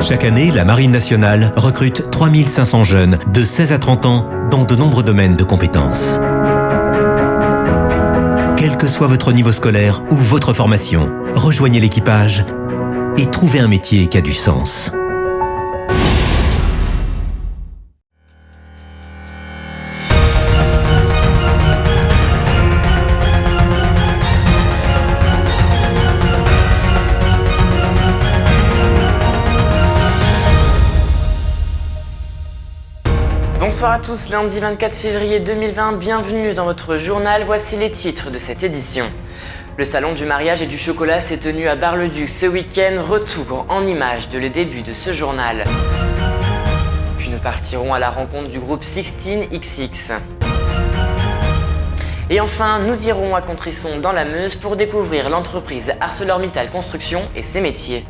Chaque année, la Marine nationale recrute 3500 jeunes de 16 à 30 ans dans de nombreux domaines de compétences. Quel que soit votre niveau scolaire ou votre formation, rejoignez l'équipage et trouvez un métier qui a du sens. Bonsoir à tous, lundi 24 février 2020, bienvenue dans votre journal, voici les titres de cette édition. Le salon du mariage et du chocolat s'est tenu à Bar-le-Duc ce week-end, retour en images de le début de ce journal. Puis nous partirons à la rencontre du groupe 16XX. Et enfin, nous irons à Contresson dans la Meuse pour découvrir l'entreprise ArcelorMittal Construction et ses métiers.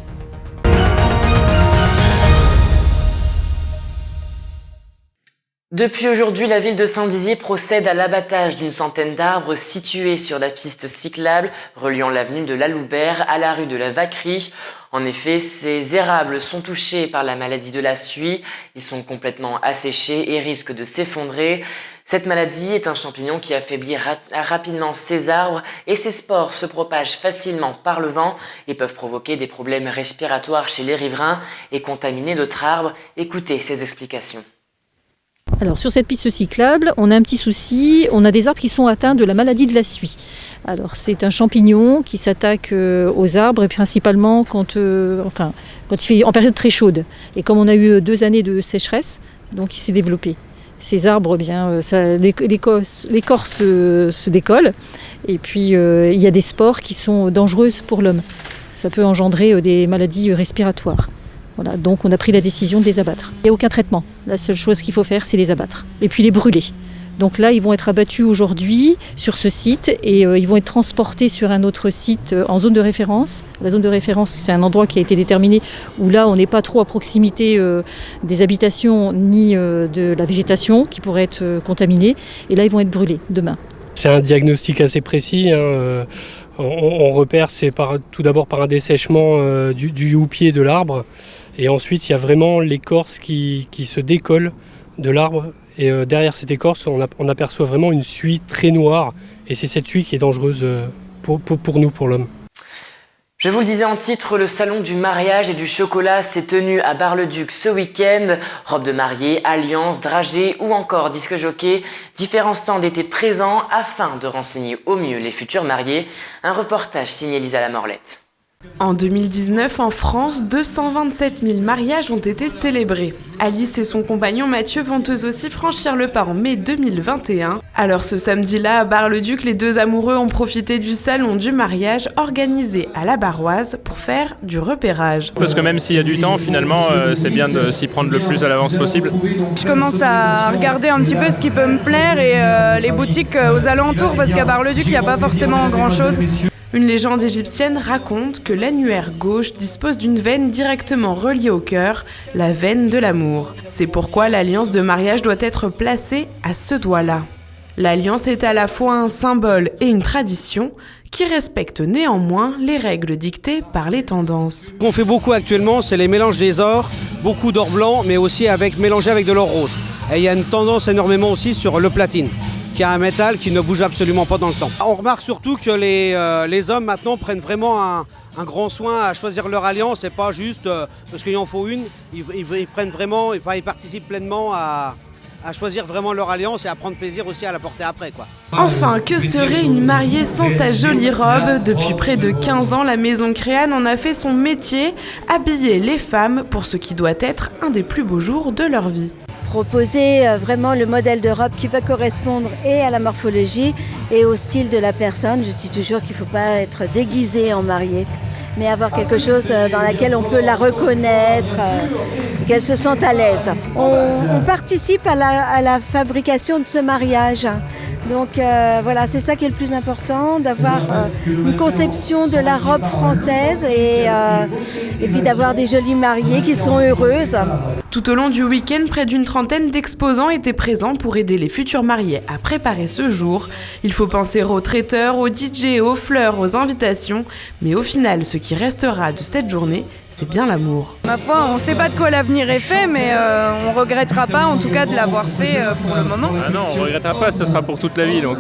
Depuis aujourd'hui, la ville de Saint-Dizier procède à l'abattage d'une centaine d'arbres situés sur la piste cyclable reliant l'avenue de la Loubert à la rue de la Vacquerie. En effet, ces érables sont touchés par la maladie de la suie, ils sont complètement asséchés et risquent de s'effondrer. Cette maladie est un champignon qui affaiblit rapidement ces arbres et ces spores se propagent facilement par le vent et peuvent provoquer des problèmes respiratoires chez les riverains et contaminer d'autres arbres. Écoutez ces explications. Alors sur cette piste cyclable, on a un petit souci, on a des arbres qui sont atteints de la maladie de la suie. Alors c'est un champignon qui s'attaque aux arbres et principalement quand il fait en période très chaude. Et comme on a eu 2 années de sécheresse, donc il s'est développé. Ces arbres, l'écorce se décolle et puis il y a des spores qui sont dangereuses pour l'homme. Ça peut engendrer des maladies respiratoires. Voilà, donc on a pris la décision de les abattre. Il n'y a aucun traitement. La seule chose qu'il faut faire, c'est les abattre. Et puis les brûler. Donc là, ils vont être abattus aujourd'hui sur ce site et ils vont être transportés sur un autre site en zone de référence. La zone de référence, c'est un endroit qui a été déterminé où là, on n'est pas trop à proximité des habitations ni de la végétation qui pourrait être contaminée. Et là, ils vont être brûlés demain. C'est un diagnostic assez précis. On repère, tout d'abord par un dessèchement du houppier de l'arbre. Et ensuite, il y a vraiment l'écorce qui se décolle de l'arbre. Et derrière cette écorce, on aperçoit vraiment une suie très noire. Et c'est cette suie qui est dangereuse pour nous, pour l'homme. Je vous le disais en titre, le salon du mariage et du chocolat s'est tenu à Bar-le-Duc ce week-end. Robes de mariée, alliances, dragées ou encore disque jockey. Différents stands étaient présents afin de renseigner au mieux les futurs mariés. Un reportage signé Lisa Lamorlette. En 2019, en France, 227 000 mariages ont été célébrés. Alice et son compagnon Mathieu vont eux aussi franchir le pas en mai 2021. Alors ce samedi-là, à Bar-le-Duc, les deux amoureux ont profité du salon du mariage organisé à la Barroise pour faire du repérage. Parce que même s'il y a du temps, finalement, c'est bien de s'y prendre le plus à l'avance possible. Je commence à regarder un petit peu ce qui peut me plaire et les boutiques aux alentours, parce qu'à Bar-le-Duc, il n'y a pas forcément grand-chose. Une légende égyptienne raconte que l'annulaire gauche dispose d'une veine directement reliée au cœur, la veine de l'amour. C'est pourquoi l'alliance de mariage doit être placée à ce doigt-là. L'alliance est à la fois un symbole et une tradition qui respecte néanmoins les règles dictées par les tendances. Ce qu'on fait beaucoup actuellement, c'est les mélanges des ors, beaucoup d'or blanc, mais aussi mélangé avec de l'or rose. Et il y a une tendance énormément aussi sur le platine, qui est un métal qui ne bouge absolument pas dans le temps. On remarque surtout que les hommes maintenant prennent vraiment un grand soin à choisir leur alliance et pas juste parce qu'il en faut une. Ils prennent vraiment, ils participent pleinement à choisir vraiment leur alliance et à prendre plaisir aussi à la porter après, quoi. Enfin, que serait une mariée sans sa jolie robe ? Depuis près de 15 ans, la Maison Créane en a fait son métier, habiller les femmes pour ce qui doit être un des plus beaux jours de leur vie. Proposer vraiment le modèle de robe qui va correspondre et à la morphologie et au style de la personne. Je dis toujours qu'il ne faut pas être déguisé en mariée, mais avoir quelque chose dans laquelle on peut la reconnaître, qu'elle se sente à l'aise. On participe à la fabrication de ce mariage. Donc voilà, c'est ça qui est le plus important, d'avoir une conception de la robe française et puis d'avoir des jolies mariées qui sont heureuses. Tout au long du week-end, près d'une trentaine d'exposants étaient présents pour aider les futurs mariés à préparer ce jour. Il faut penser aux traiteurs, aux DJ, aux fleurs, aux invitations. Mais au final, ce qui restera de cette journée, c'est bien l'amour. Ma foi, on ne sait pas de quoi l'avenir est fait, mais on ne regrettera pas en tout cas de l'avoir fait pour le moment. Ah non, on ne regrettera pas, ce sera pour toute la vie. Donc,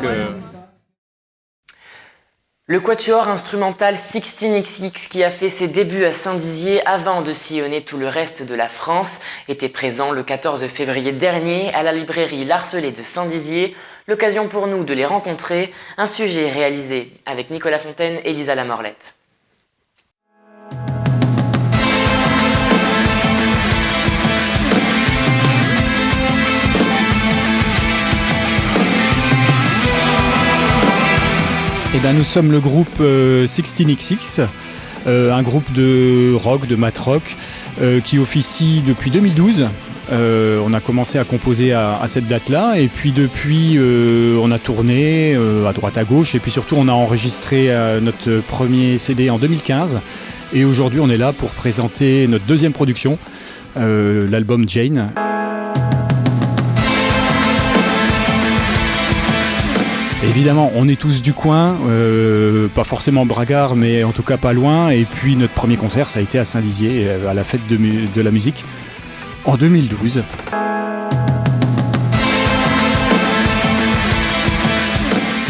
Le quatuor instrumental 16XX, qui a fait ses débuts à Saint-Dizier avant de sillonner tout le reste de la France, était présent le 14 février dernier à la librairie L'Arcelet de Saint-Dizier. L'occasion pour nous de les rencontrer, un sujet réalisé avec Nicolas Fontaine et Lisa Lamorlette. Eh bien, nous sommes le groupe 16XX, un groupe de rock, de mat rock, qui officie depuis 2012. On a commencé à composer à cette date-là, et puis depuis, on a tourné à droite à gauche, et puis surtout, on a enregistré notre premier CD en 2015. Et aujourd'hui, on est là pour présenter notre deuxième production, l'album Jane. Évidemment, on est tous du coin, pas forcément bragards, mais en tout cas pas loin. Et puis notre premier concert, ça a été à Saint-Dizier, à la fête de la musique, en 2012.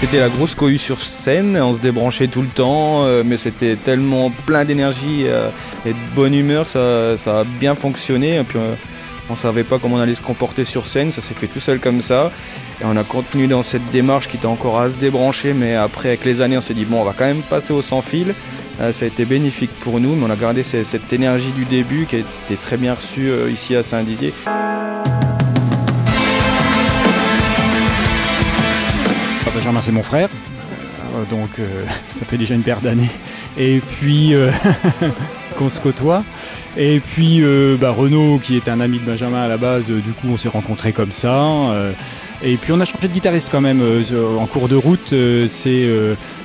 C'était la grosse cohue sur scène, on se débranchait tout le temps, mais c'était tellement plein d'énergie et de bonne humeur que ça a bien fonctionné. Et puis, on ne savait pas comment on allait se comporter sur scène, ça s'est fait tout seul comme ça. Et on a continué dans cette démarche qui était encore à se débrancher, mais après avec les années on s'est dit bon, on va quand même passer au sans fil. Ça a été bénéfique pour nous, mais on a gardé cette énergie du début qui a été très bien reçue ici à Saint-Dizier. Benjamin, c'est mon frère, donc ça fait déjà une paire d'années. Et puis qu'on se côtoie. Et puis Renaud, qui est un ami de Benjamin à la base, du coup on s'est rencontrés comme ça. Et puis on a changé de guitariste quand même en cours de route. C'est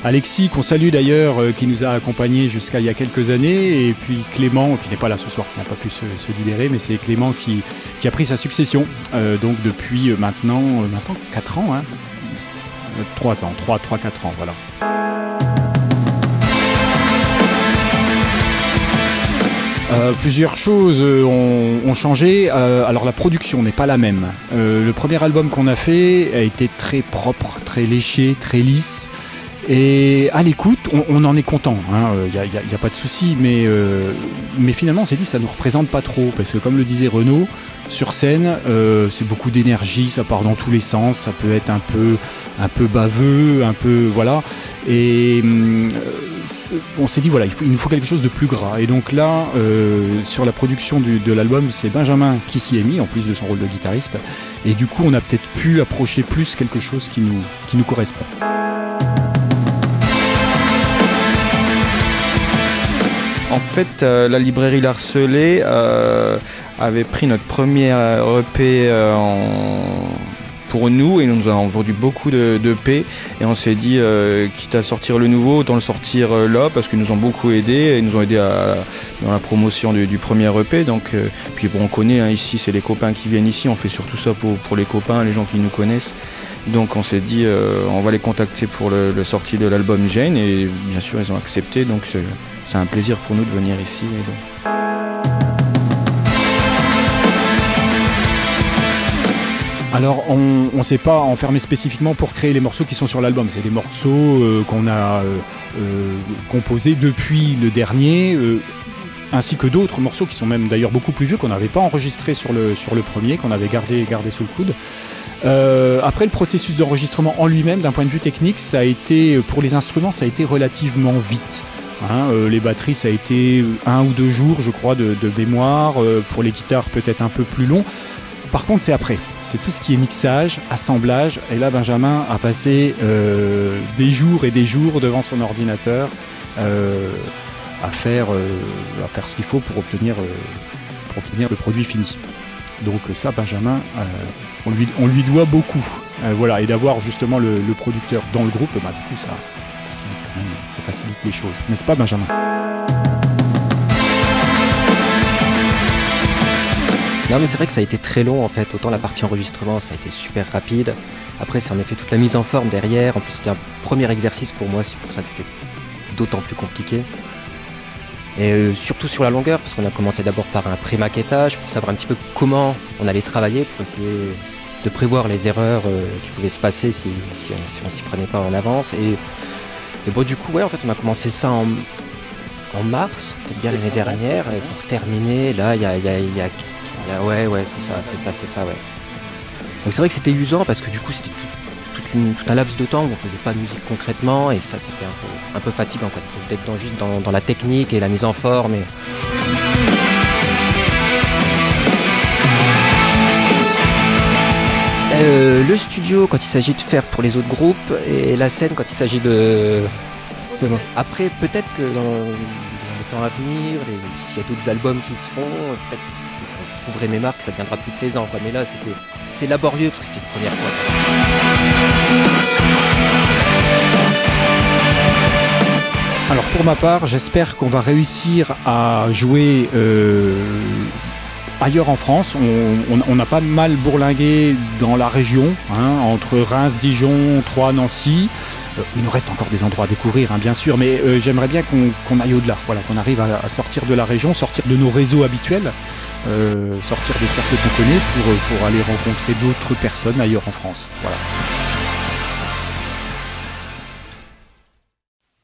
Alexis, qu'on salue d'ailleurs, qui nous a accompagnés jusqu'à il y a quelques années. Et puis Clément, qui n'est pas là ce soir, qui n'a pas pu se libérer, mais c'est Clément qui a pris sa succession. Donc depuis maintenant 4 ans, hein. 3-4 ans, voilà. Plusieurs choses ont changé. Alors la production n'est pas la même. Le premier album qu'on a fait a été très propre, très léché, très lisse. Et à l'écoute, on en est content. Il n'y a pas de souci. Mais finalement, on s'est dit que ça ne nous représente pas trop. Parce que comme le disait Renaud, sur scène, c'est beaucoup d'énergie, ça part dans tous les sens. Ça peut être un peu baveux, un peu... Voilà. Et... on s'est dit voilà, il nous faut quelque chose de plus gras. Et donc là, sur la production de l'album, c'est Benjamin qui s'y est mis, en plus de son rôle de guitariste. Et du coup, on a peut-être pu approcher plus quelque chose qui nous correspond. En fait, la librairie L'Arcelet avait pris notre première EP pour nous, et nous avons vendu beaucoup d'EP, et on s'est dit quitte à sortir le nouveau, autant le sortir là, parce qu'ils nous ont beaucoup aidés, ils nous ont aidés dans la promotion du premier EP. Donc, puis bon, on connaît ici, c'est les copains qui viennent ici, on fait surtout ça pour les copains, les gens qui nous connaissent. Donc on s'est dit on va les contacter pour le sortie de l'album Jane, et bien sûr ils ont accepté, donc c'est un plaisir pour nous de venir ici. Et donc. Alors, on ne s'est pas enfermé spécifiquement pour créer les morceaux qui sont sur l'album. C'est des morceaux qu'on a composés depuis le dernier, ainsi que d'autres morceaux qui sont même d'ailleurs beaucoup plus vieux, qu'on n'avait pas enregistrés sur le premier, qu'on avait gardé sous le coude. Après, le processus d'enregistrement en lui-même, d'un point de vue technique, ça a été, pour les instruments, ça a été relativement vite. Les batteries, ça a été 1 ou 2 jours, je crois, de mémoire. Pour les guitares, peut-être un peu plus long. Par contre, c'est après. C'est tout ce qui est mixage, assemblage. Et là, Benjamin a passé des jours et des jours devant son ordinateur à faire ce qu'il faut pour obtenir le produit fini. Donc ça, Benjamin, on lui doit beaucoup. Voilà. Et d'avoir justement le producteur dans le groupe, du coup, ça facilite quand même, ça facilite les choses. N'est-ce pas, Benjamin ? Non, mais c'est vrai que ça a été très long en fait. Autant la partie enregistrement, ça a été super rapide. Après, c'est en effet toute la mise en forme derrière. En plus, c'était un premier exercice pour moi, c'est pour ça que c'était d'autant plus compliqué. Et surtout sur la longueur, parce qu'on a commencé d'abord par un pré-maquettage pour savoir un petit peu comment on allait travailler, pour essayer de prévoir les erreurs qui pouvaient se passer si on s'y prenait pas en avance. Et bon, du coup, en fait, on a commencé ça en mars, peut-être bien l'année dernière, et pour terminer, là, c'est ça. Donc c'est vrai que c'était usant parce que du coup, c'était tout un laps de temps où on faisait pas de musique concrètement, et ça, c'était un peu fatigant, quoi, d'être juste dans la technique et la mise en forme. Le studio quand il s'agit de faire pour les autres groupes, et la scène quand il s'agit de... Après, peut-être que dans le temps à venir, s'il y a d'autres albums qui se font, peut-être que je trouverai mes marques, ça deviendra plus plaisant, quoi. Mais là, c'était laborieux parce que c'était une première fois. Alors pour ma part, j'espère qu'on va réussir à jouer ailleurs en France. On a pas mal bourlingué dans la région, entre Reims, Dijon, Troyes, Nancy. Il nous reste encore des endroits à découvrir, bien sûr, mais j'aimerais bien qu'on aille au-delà, qu'on arrive à sortir de la région, sortir de nos réseaux habituels, sortir des cercles qu'on connaît pour aller rencontrer d'autres personnes ailleurs en France. Voilà.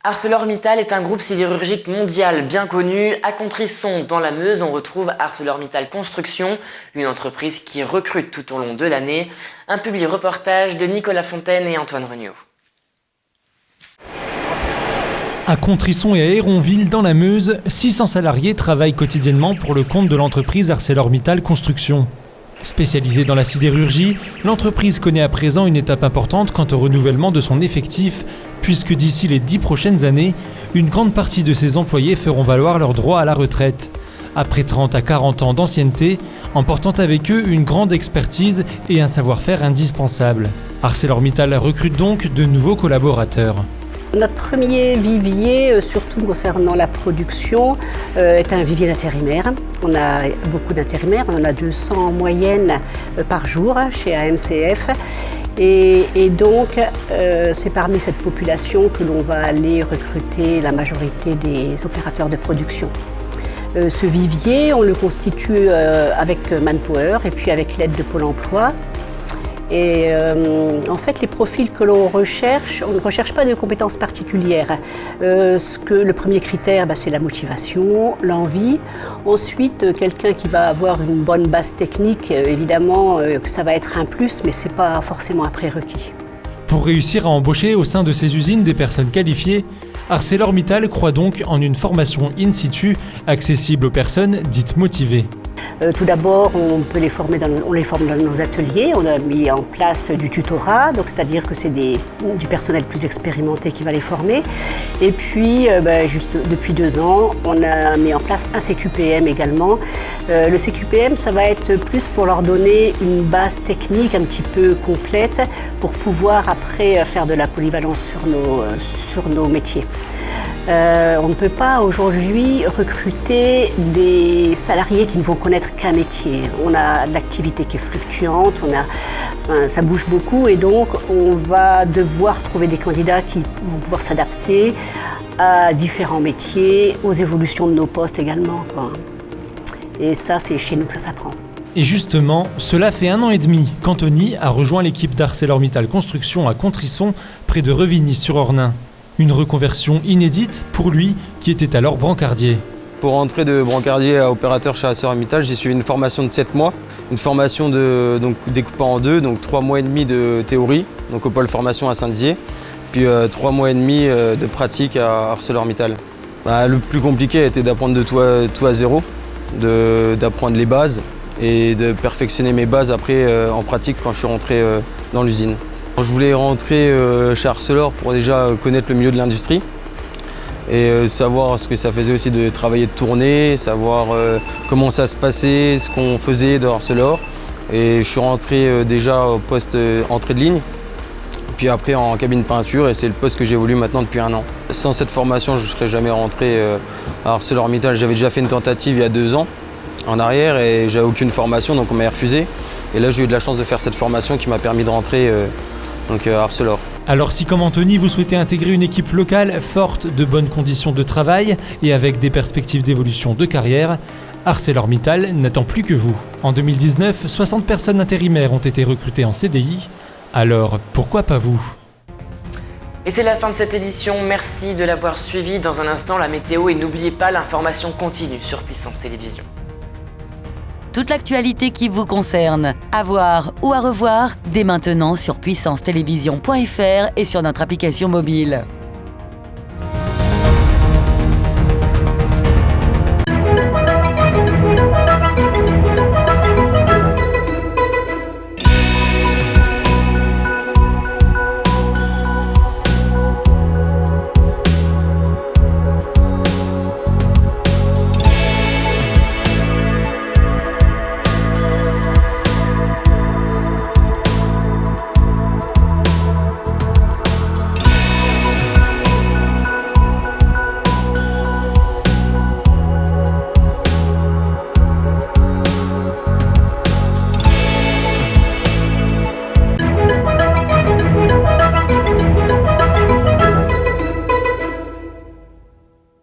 ArcelorMittal est un groupe sidérurgique mondial bien connu. À Contrisson, dans la Meuse, on retrouve ArcelorMittal Construction, une entreprise qui recrute tout au long de l'année. Un publi-reportage de Nicolas Fontaine et Antoine Regnault. À Contrisson et à Héronville, dans la Meuse, 600 salariés travaillent quotidiennement pour le compte de l'entreprise ArcelorMittal Construction. Spécialisée dans la sidérurgie, l'entreprise connaît à présent une étape importante quant au renouvellement de son effectif, puisque d'ici les 10 prochaines années, une grande partie de ses employés feront valoir leur droit à la retraite. Après 30 à 40 ans d'ancienneté, emportant avec eux une grande expertise et un savoir-faire indispensable. ArcelorMittal recrute donc de nouveaux collaborateurs. Notre premier vivier, surtout concernant la production, est un vivier d'intérimaires. On a beaucoup d'intérimaires, on en a 200 en moyenne par jour chez AMCF. Et donc, c'est parmi cette population que l'on va aller recruter la majorité des opérateurs de production. Ce vivier, on le constitue avec Manpower et puis avec l'aide de Pôle emploi. Et en fait, les profils que l'on recherche, on ne recherche pas de compétences particulières. Le premier critère, c'est la motivation, l'envie. Ensuite, quelqu'un qui va avoir une bonne base technique, évidemment, ça va être un plus, mais ce n'est pas forcément un prérequis. Pour réussir à embaucher au sein de ces usines des personnes qualifiées, ArcelorMittal croit donc en une formation in situ accessible aux personnes dites motivées. Tout d'abord, on les forme dans nos ateliers. On a mis en place du tutorat, donc c'est-à-dire que c'est du personnel plus expérimenté qui va les former. Et puis, juste depuis 2 ans, on a mis en place un CQPM également. Le CQPM, ça va être plus pour leur donner une base technique un petit peu complète pour pouvoir après faire de la polyvalence sur nos métiers. On ne peut pas aujourd'hui recruter des salariés qui ne vont connaître qu'un métier. On a de l'activité qui est fluctuante, ça bouge beaucoup et donc on va devoir trouver des candidats qui vont pouvoir s'adapter à différents métiers, aux évolutions de nos postes également, quoi. Et ça, c'est chez nous que ça s'apprend. Et justement, cela fait 1 an et demi qu'Anthony a rejoint l'équipe d'ArcelorMittal Construction à Contrisson, près de Revigny-sur-Ornain. Une reconversion inédite pour lui qui était alors brancardier. Pour rentrer de brancardier à opérateur chez ArcelorMittal, j'ai suivi une formation de 7 mois, une formation donc découpée en 2, donc 3 mois et demi de théorie, donc au pôle formation à Saint-Dizier, puis 3 mois et demi de pratique à ArcelorMittal. Le plus compliqué a été d'apprendre de tout à zéro, d'apprendre les bases et de perfectionner mes bases après en pratique quand je suis rentré dans l'usine. Je voulais rentrer chez Arcelor pour déjà connaître le milieu de l'industrie et savoir ce que ça faisait aussi de travailler de tournée, savoir comment ça se passait, ce qu'on faisait de Arcelor. Et je suis rentré déjà au poste entrée de ligne, puis après en cabine peinture et c'est le poste que j'évolue maintenant depuis 1 an. Sans cette formation, je ne serais jamais rentré à ArcelorMittal. J'avais déjà fait une tentative il y a 2 ans en arrière et j'avais aucune formation donc on m'a refusé. Et là j'ai eu de la chance de faire cette formation qui m'a permis de rentrer donc à Arcelor. Alors si comme Anthony, vous souhaitez intégrer une équipe locale forte de bonnes conditions de travail et avec des perspectives d'évolution de carrière, ArcelorMittal n'attend plus que vous. En 2019, 60 personnes intérimaires ont été recrutées en CDI, alors pourquoi pas vous ? Et c'est la fin de cette édition, merci de l'avoir suivi. Dans un instant, la météo et n'oubliez pas l'information continue sur Puissance Télévisions. Toute l'actualité qui vous concerne, à voir ou à revoir, dès maintenant sur puissancetélévision.fr et sur notre application mobile.